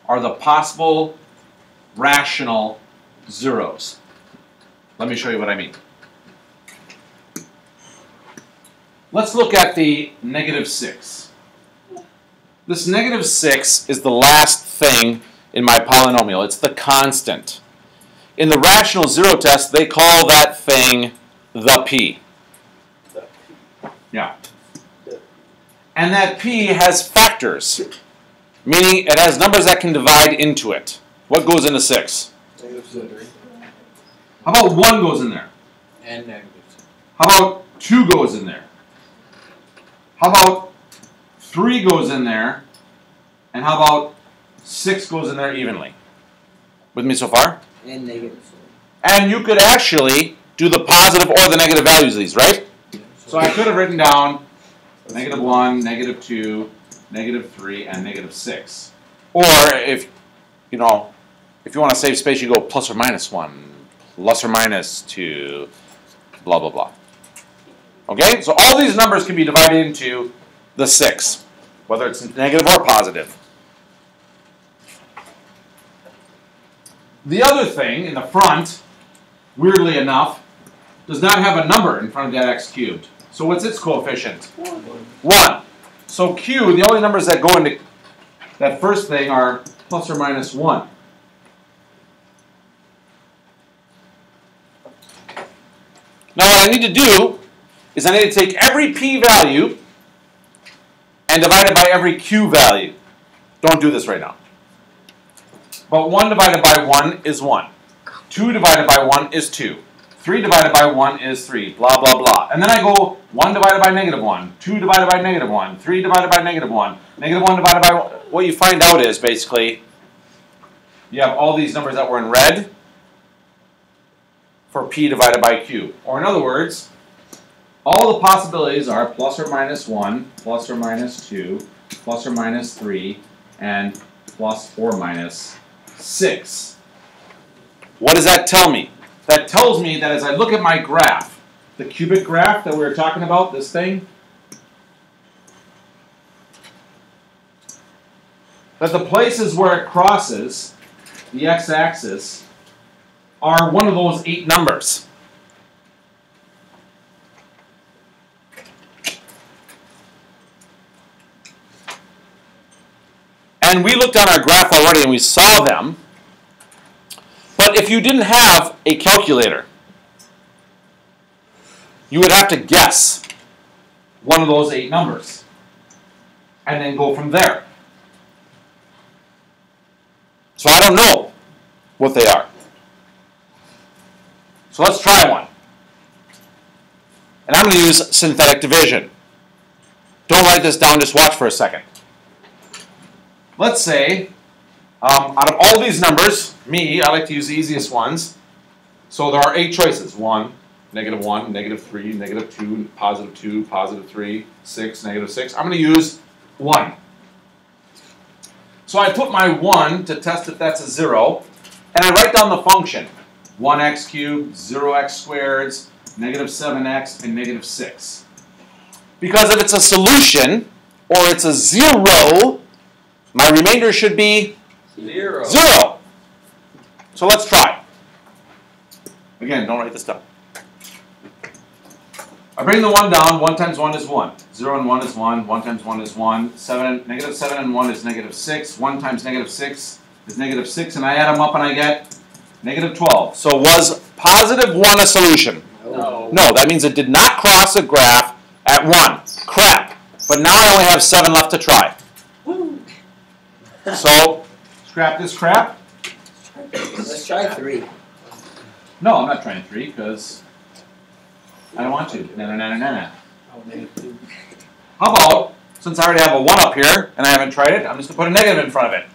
are the possible rational zeros. Let me show you what I mean. Let's look at the -6. This -6 is the last thing in my polynomial. It's the constant. In the rational zero test, they call that thing the p. Yeah. And that p has factors, meaning it has numbers that can divide into it. What goes into 6? -3. How about 1 goes in there? And negatives. How about 2 goes in there? How about 3 goes in there? And how about 6 goes in there evenly? With me so far? And negatives. And you could actually do the positive or the negative values of these, right? So I could have written down -1, -2, -3, and -6. Or if you want to save space, you go +or-1, +or-2, blah, blah, blah. Okay? So all these numbers can be divided into the 6, whether it's negative or positive. The other thing in the front, weirdly enough, does not have a number in front of that x cubed. So what's its coefficient? 1. So q, the only numbers that go into that first thing are +or-1. Now what I need to do is I need to take every p value and divide it by every q value. Don't do this right now. But 1 divided by 1 is 1. 2 divided by 1 is 2. 3 divided by 1 is 3. Blah, blah, blah. And then I go 1 divided by -1. 2 divided by -1. 3 divided by -1. -1 divided by 1. What you find out is basically you have all these numbers that were in red for p divided by q. Or in other words, all the possibilities are +or-1, +or-2, +or-3, and +or-6. What does that tell me? That tells me that as I look at my graph, the cubic graph that we were talking about, this thing, that the places where it crosses the x-axis are one of those 8 numbers. And we looked on our graph already and we saw them. But if you didn't have a calculator, you would have to guess one of those 8 numbers and then go from there. So I don't know what they are. So let's try one. And I'm going to use synthetic division. Don't write this down, just watch for a second. Let's say, out of all these numbers, I like to use the easiest ones. So there are 8 choices. 1, -1, -3, -2, +2, +3, 6, -6. I'm going to use 1. So I put my 1 to test if that's a 0, and I write down the function. 1x cubed, 0x squared, -7x, and -6. Because if it's a solution, or it's a 0, my remainder should be 0. 0. So let's try. Again, don't write this down. I bring the 1 down. 1 times 1 is 1. 0 and 1 is 1. 1 times 1 is 1. -7 and 1 is -6. 1 times -6 is -6. And I add them up and I get -12. So was +1 a solution? No. No, that means it did not cross a graph at 1. Crap. But now I only have 7 left to try. Woo. So, scrap this crap. Let's try 3. No, I'm not trying 3 because I don't want to. No. How about, since I already have a 1 up here and I haven't tried it, I'm just going to put a negative in front of it.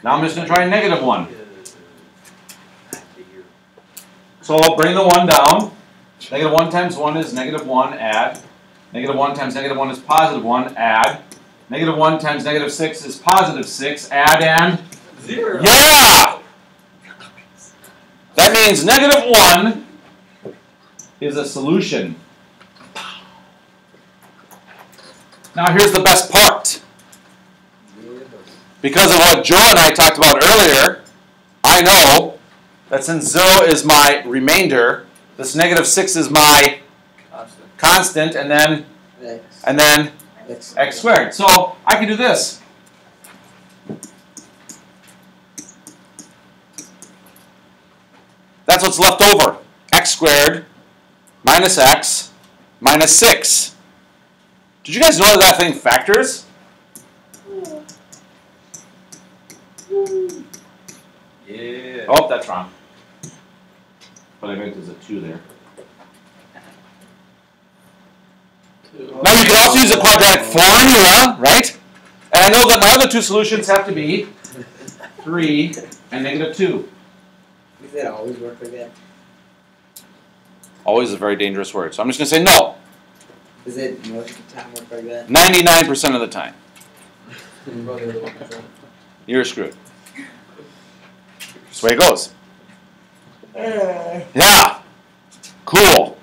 Now I'm just going to try a -1. So I'll bring the 1 down. -1 times 1 is -1, add. -1 times -1 is +1, add. -1 times -6 is +6, add, and 0. yeah! That means -1 is a solution. Now here's the best part. because of what Joe and I talked about earlier, I know that since 0 is my remainder, this negative 6 is my constant, and then x squared. So I can do this. That's what's left over. X squared minus x minus 6. Did you guys know that thing factors? Yeah. Oh, that's wrong. But I meant there's a 2 there. Now you can also use a quadratic formula, right? And I know that my other two solutions have to be 3 and negative 2. Does it always work like that? Always a very dangerous word. So I'm just going to say no. Does it most of the time work like that? 99% of the time. You're screwed. That's the way it goes. Yeah. Cool.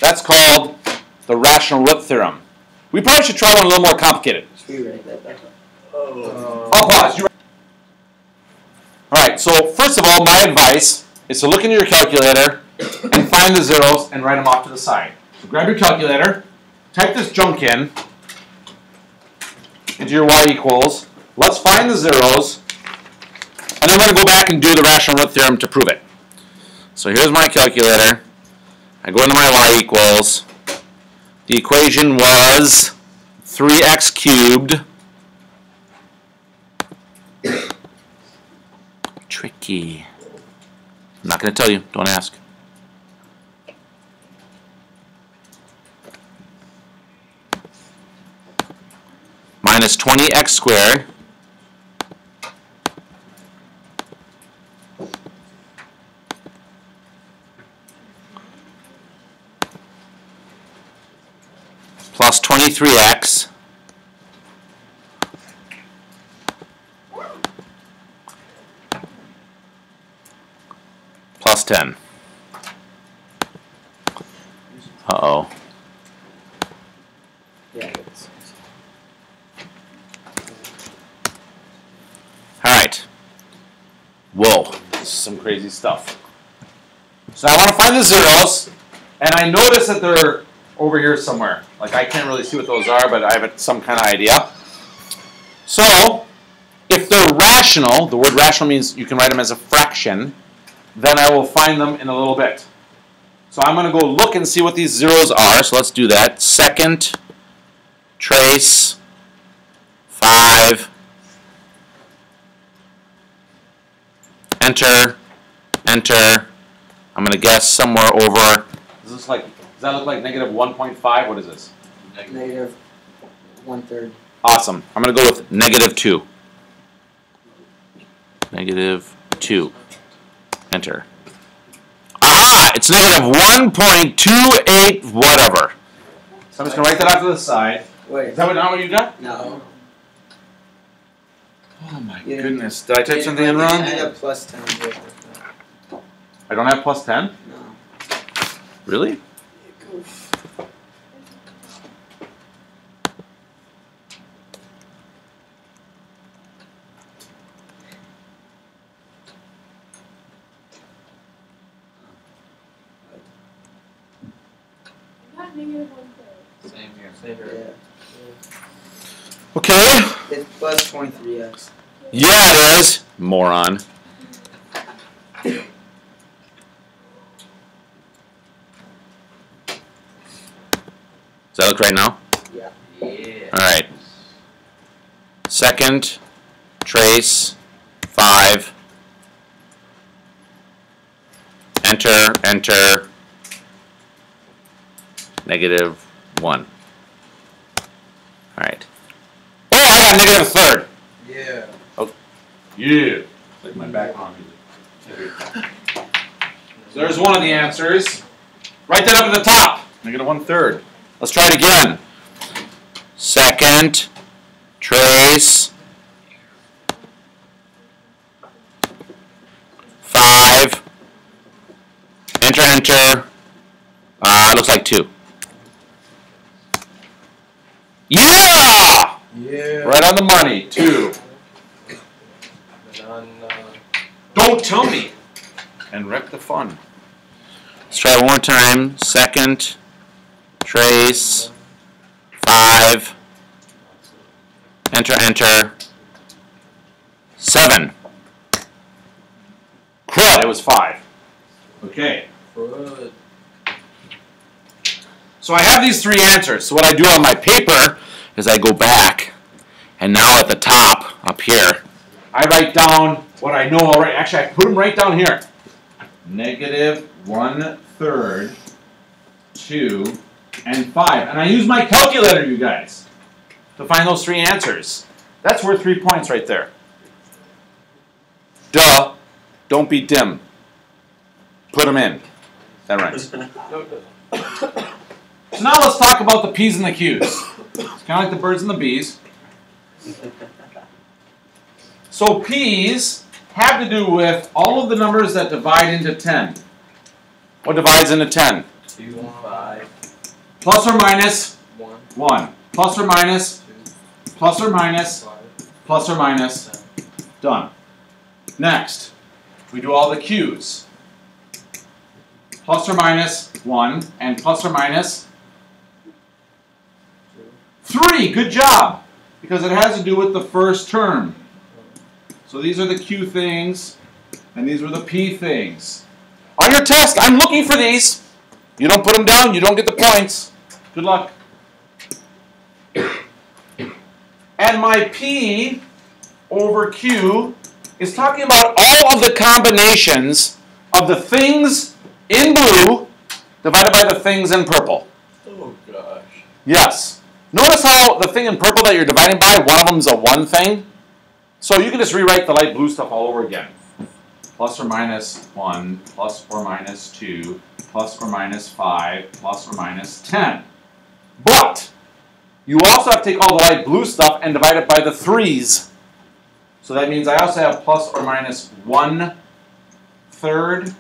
That's called the rational root theorem. We probably should try one a little more complicated. Should we write that down? I'll pause. Alright, so first of all, my advice is to look into your calculator and find the zeros and write them off to the side. So grab your calculator, type this junk in into your y equals. Let's find the zeros, and then we're going to go back and do the rational root theorem to prove it. So here's my calculator. I go into my y equals. The equation was 3x cubed. Tricky. I'm not going to tell you. Don't ask. Minus 20x squared. Plus 23x. Plus 10. Uh-oh. Yeah. Alright. Whoa. This is some crazy stuff. So I want to find the zeros, and I notice that they're over here somewhere. Like, I can't really see what those are, but I have some kind of idea. So, if they're rational, the word rational means you can write them as a fraction, then I will find them in a little bit. So I'm going to go look and see what these zeros are. So let's do that. Second, trace, 5, enter, enter. I'm going to guess somewhere over. Does that look like negative 1.5? What is this? Negative 1/3. Awesome. I'm going to go with negative 2. Negative 2. Enter. Aha! It's negative 1.28 whatever. So I'm just going to write that off to the side. Wait. Is that not what you got? No. Oh my Yeah. goodness. Did I type something in wrong? I have plus 10 here. I don't have plus 10? No. Really? Same here. Same here. Okay. It's plus 23x. Yeah, it is. Moron. Does that look right now? Yeah. Yeah. Alright. Second, trace, 5. Enter, enter. Negative 1. Alright. Oh, I got negative a third. Yeah. Oh, yeah. Like my background music. So there's one of the answers. Write that up at the top. Negative 1/3. Let's try it again. Second, trace, 5. Enter, enter. Looks like 2. Yeah! Yeah. Right on the money. 2. on. Don't tell me. And wreck the fun. Let's try one more time. Second, trace, 5, enter, enter, 7. Crud, it was 5. Okay. Crud. So I have these 3 answers. So what I do on my paper Is I go back, and now at the top, up here, I write down what I know already. Actually, I put them right down here. -1/3, 2, and 5. And I use my calculator, you guys, to find those 3 answers. That's worth 3 points right there. Duh. Don't be dim. Put them in. That rhymes. So now let's talk about the P's and the Q's. It's kind of like the birds and the bees. So P's have to do with all of the numbers that divide into 10. What divides into 10? 2, 5, Plus or minus 1, 1. Plus or minus, 2, plus or minus, 5, plus or minus. 10. Done. Next, we do all the Q's. Plus or minus 1 and plus or minus 3. Good job. Because it has to do with the first term. So these are the Q things, and these were the P things. On your test, I'm looking for these. You don't put them down, you don't get the points. Good luck. And my P over Q is talking about all of the combinations of the things in blue divided by the things in purple. Oh gosh. Yes. Notice how the thing in purple that you're dividing by, one of them is a 1 thing. So you can just rewrite the light blue stuff all over again. Plus or minus 1, plus or minus 2, plus or minus 5, plus or minus 10. But you also have to take all the light blue stuff and divide it by the 3's. So that means I also have plus or minus 1/3,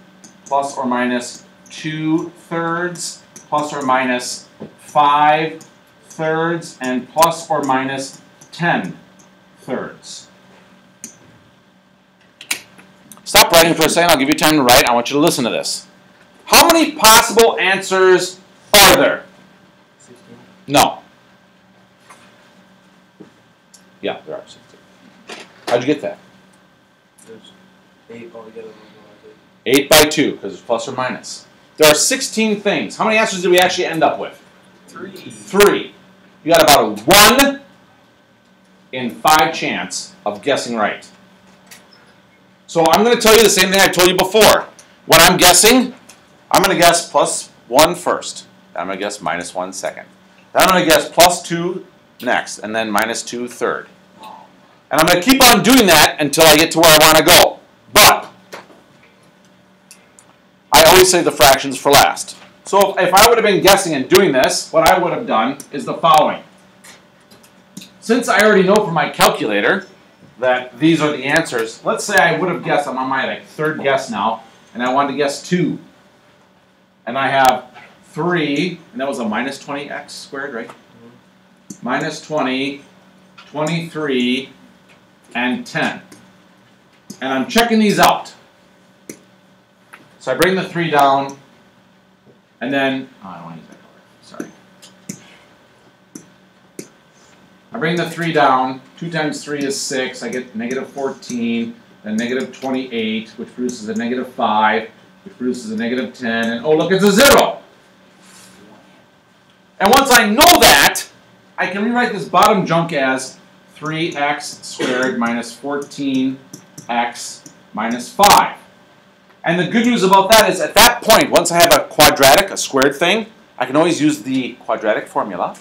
plus or minus 2/3, plus or minus 5/3, and plus or minus 10/3. Stop writing for a second. I'll give you time to write. I want you to listen to this. How many possible answers are there? 16. No. Yeah, there are 16. How'd you get that? There's 8 altogether. 8 by 2, because it's plus or minus. There are 16 things. How many answers did we actually end up with? 3. 3. You got about a 1 in 5 chance of guessing right. So I'm going to tell you the same thing I told you before. When I'm guessing, I'm going to guess plus 1 first. I'm going to guess minus 1 second. Then I'm going to guess plus 2 next, and then minus 2 third. And I'm going to keep on doing that until I get to where I want to go. But I always save the fractions for last. So if I would have been guessing and doing this, what I would have done is the following. Since I already know from my calculator that these are the answers, let's say I would have guessed, I'm on my 3rd guess now, and I wanted to guess 2. And I have 3, and that was a minus 20x squared, right? Minus 20, 23, and 10. And I'm checking these out. So I bring the 3 down, and then, oh, I don't want to use that color, sorry. I bring the 3 down, 2 times 3 is 6, I get negative 14, then negative 28, which produces a negative 5, which produces a negative 10, and oh look, it's a 0! And once I know that, I can rewrite this bottom junk as 3x squared minus 14x minus 5. And the good news about that is at that point, once I have a quadratic, a squared thing, I can always use the quadratic formula.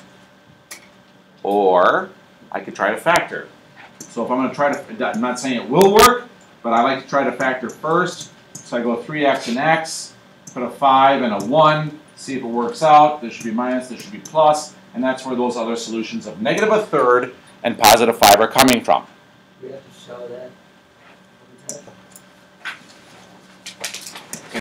Or I could try to factor. So if I'm going to try to, I'm not saying it will work, but I like to try to factor first. So I go 3x and x, put a 5 and a 1, see if it works out. This should be minus, this should be plus. And that's where those other solutions of negative 1/3 and positive 5 are coming from. We have to show that.